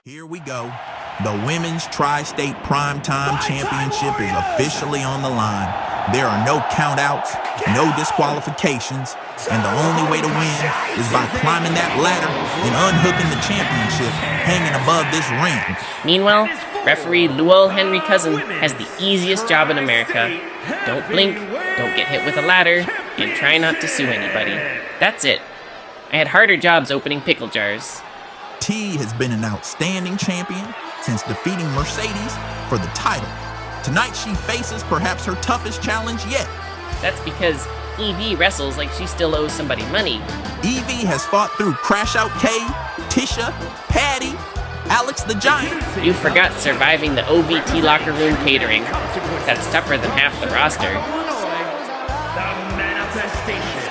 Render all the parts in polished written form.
Here we go. The Women's Tri-State Primetime Championship is officially on the line. There are no countouts, no disqualifications, and the only way to win is by climbing that ladder and unhooking the championship hanging above this ring. Meanwhile, referee Luol Henry Cousin has the easiest job in America. Don't blink, don't get hit with a ladder, and try not to sue anybody. That's it. I had harder jobs opening pickle jars. T has been an outstanding champion since defeating Mercedes for the title. Tonight she faces perhaps her toughest challenge yet. That's because Evie wrestles like she still owes somebody money. Evie has fought through Crash Out K, Tisha, Patty, Alex the Giant. You forgot surviving the OVT locker room catering. That's tougher than half the roster. The manifestation.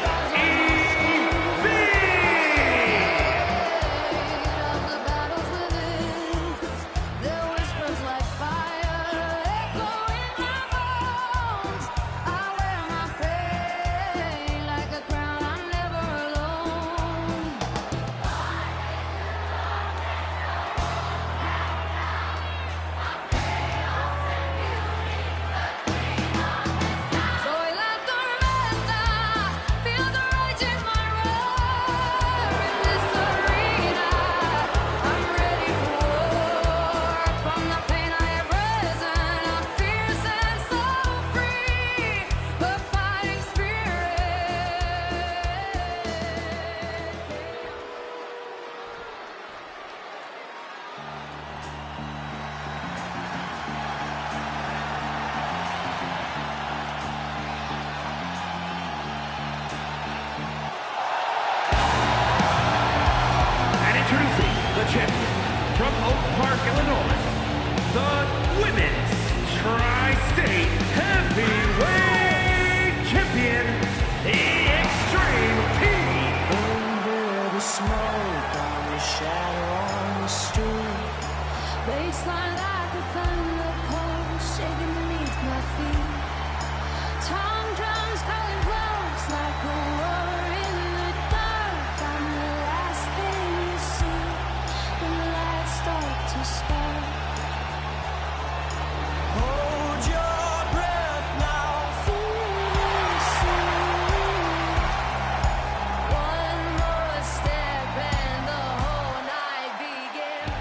Introducing the champion from Oak Park, Illinois, the Women's Tri-State Heavyweight Champion, the Extreme Team. Under the smoke, I'm a shadow on the street. Baseline like a thunder pulse, shaking beneath my feet. Tom drums calling close like a roar in the dark. I'm the last thing you see when the lights start to spark. Hold your breath now, one more step and the whole night begins.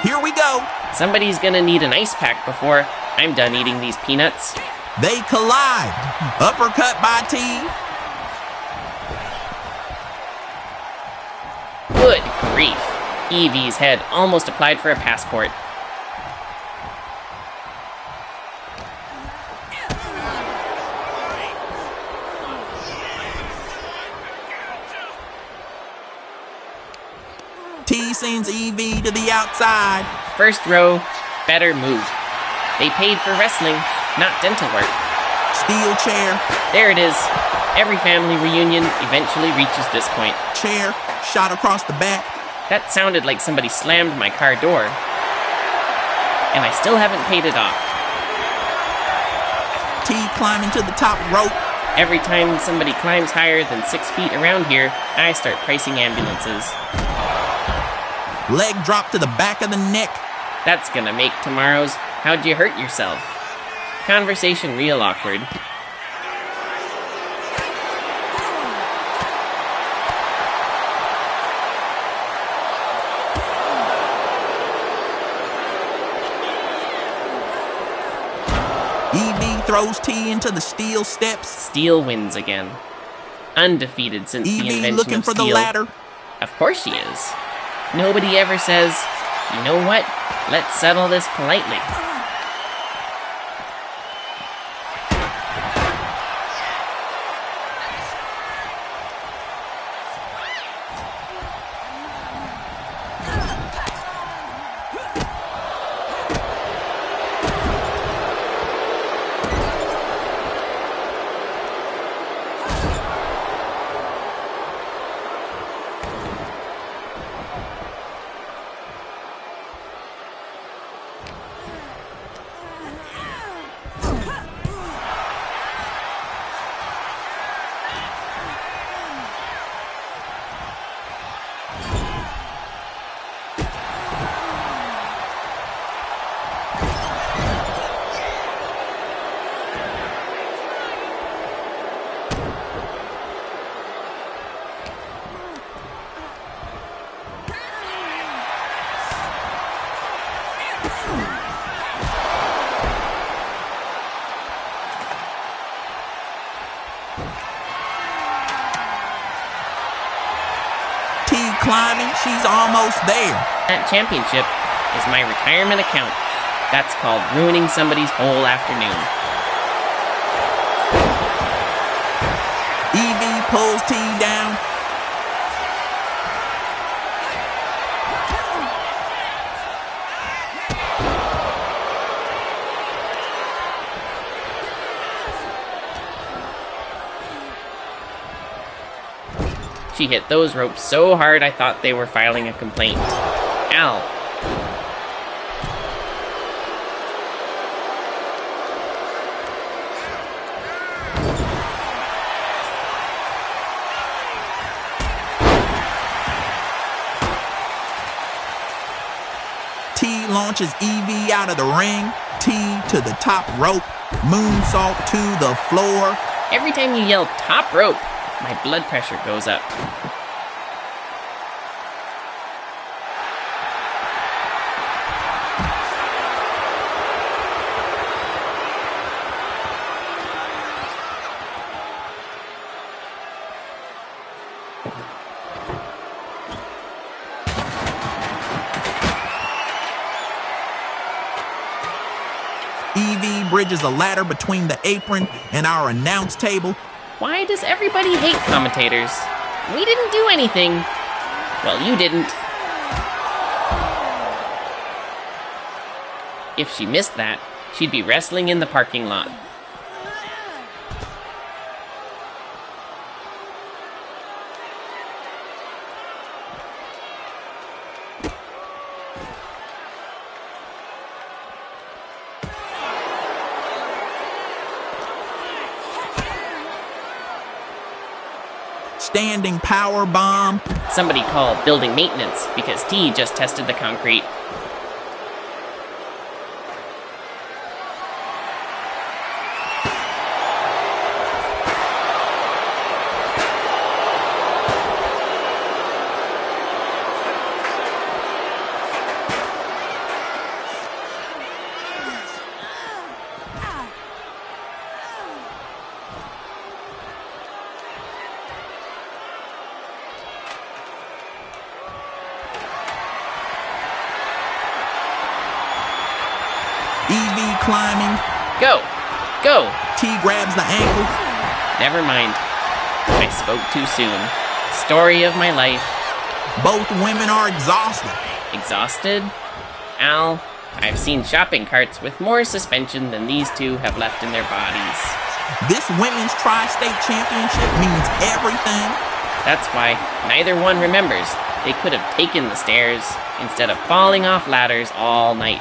Here we go. Somebody's gonna need an ice pack before I'm done eating these peanuts. They collide. Uppercut by T. Good grief. Evie's head almost applied for a passport. T sends Evie to the outside. First row, better move. They paid for wrestling, not dental work. Steel chair, There it is. Every family reunion eventually reaches this point. chair, shot across the back. That sounded like somebody slammed my car door. And I still haven't paid it off. T climbing to the top rope. Every time somebody climbs higher than 6 feet around here, I start pricing ambulances. Leg drop to the back of the neck. That's gonna make tomorrow's "How'd you hurt yourself?" conversation real awkward. Evie throws T into the steel steps. Steel wins again. Undefeated since the Evie invention looking of for steel. the ladder. Of course she is. Nobody ever says, "You know what? Let's settle this politely." climbing, she's almost there. That championship is my retirement account. That's called ruining somebody's whole afternoon. Evie pulls T down. She hit those ropes so hard I thought they were filing a complaint. Ow. T launches Evie out of the ring. T to the top rope. Moonsault to the floor. Every time you yell top rope, my blood pressure goes up. Evie bridges a ladder between the apron and our announce table. Why does everybody hate commentators? We didn't do anything. Well, you didn't. If she missed that, she'd be wrestling in the parking lot. Standing power bomb. Somebody call building maintenance because T just tested the concrete. Evie climbing. Go! Go! T grabs the ankle. Never mind. I spoke too soon. Story of my life. Both women are exhausted. Exhausted? Al, I've seen shopping carts with more suspension than these two have left in their bodies. This women's tri-state championship means everything. That's why neither one remembers they could have taken the stairs instead of falling off ladders all night.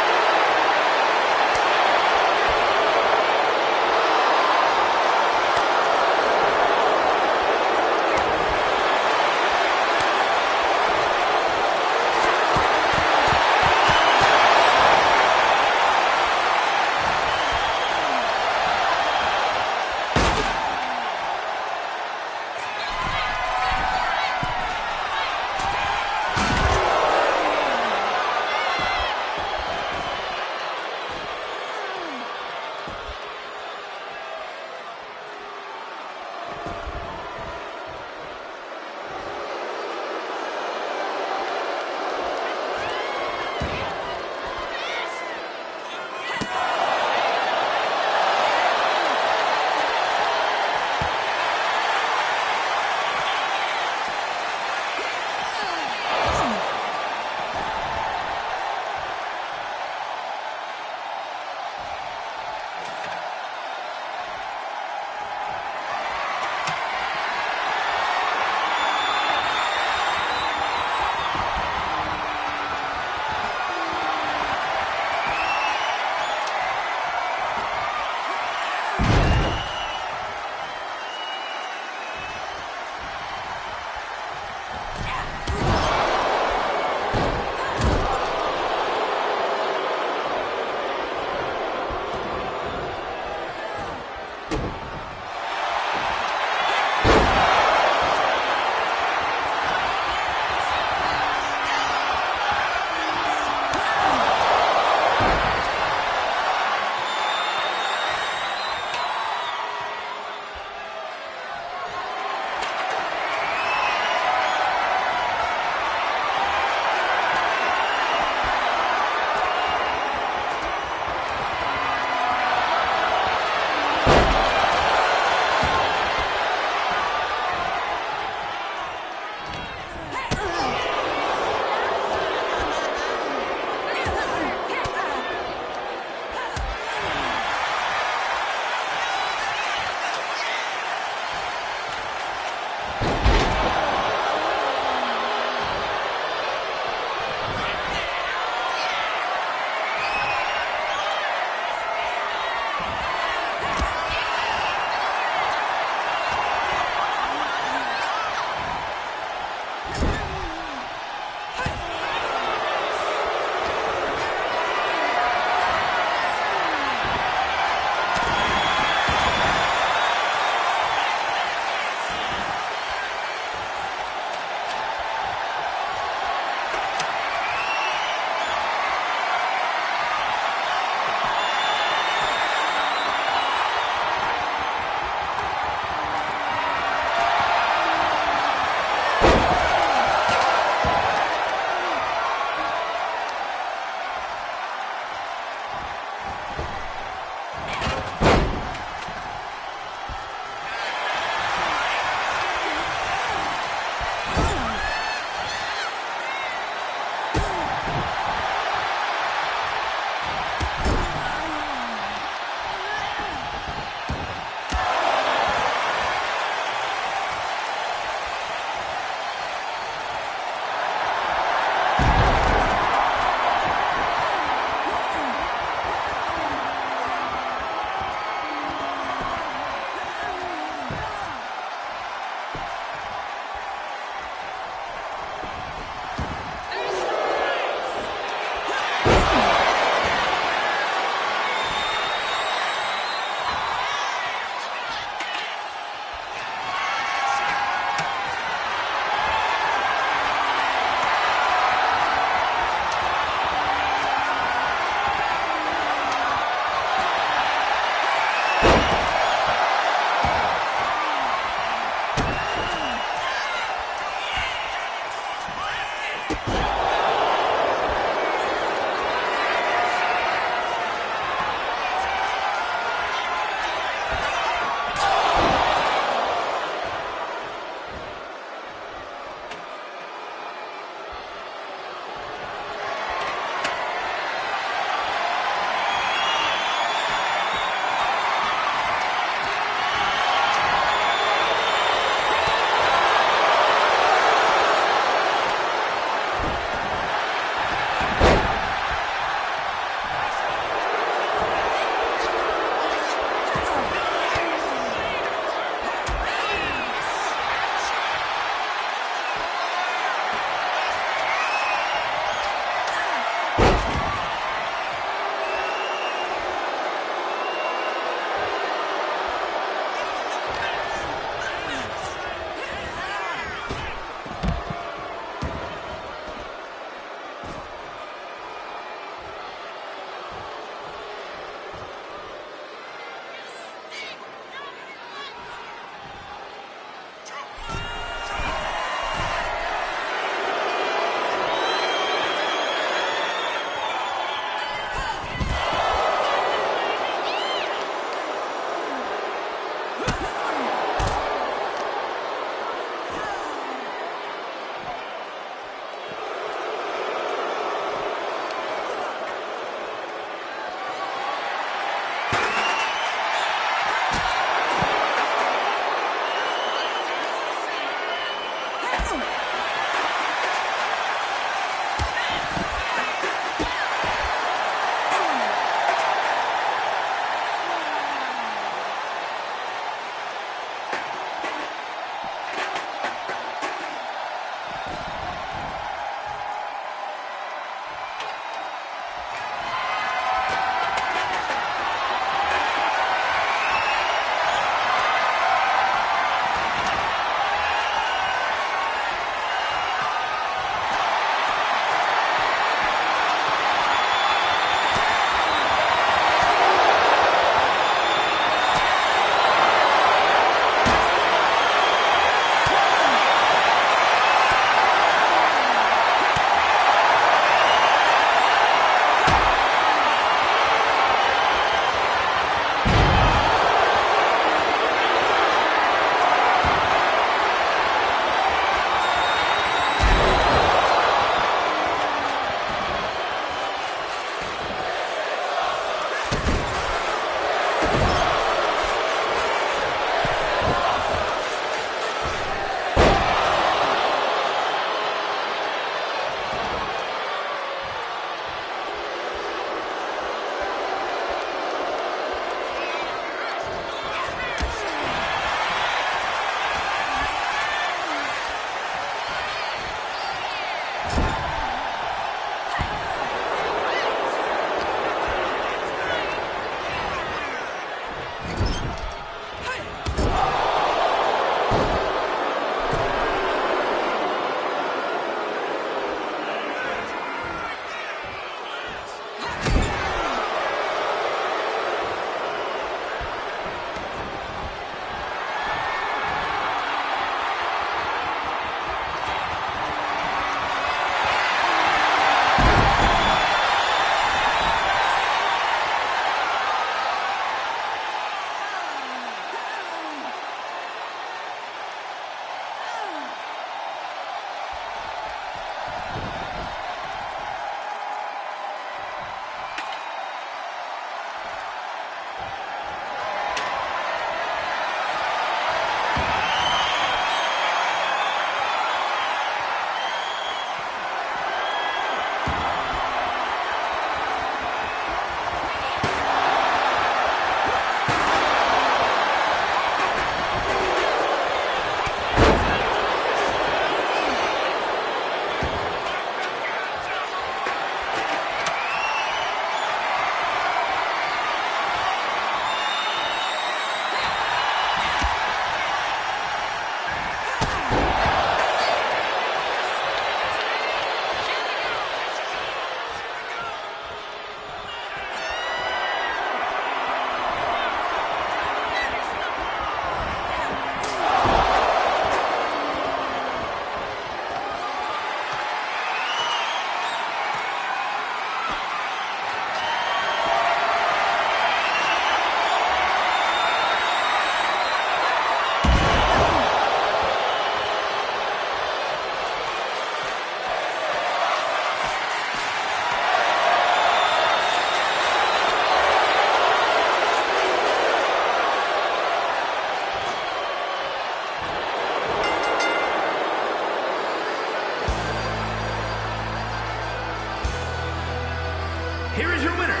here is your winner,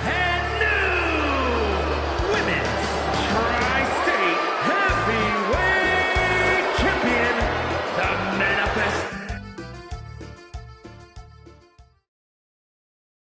and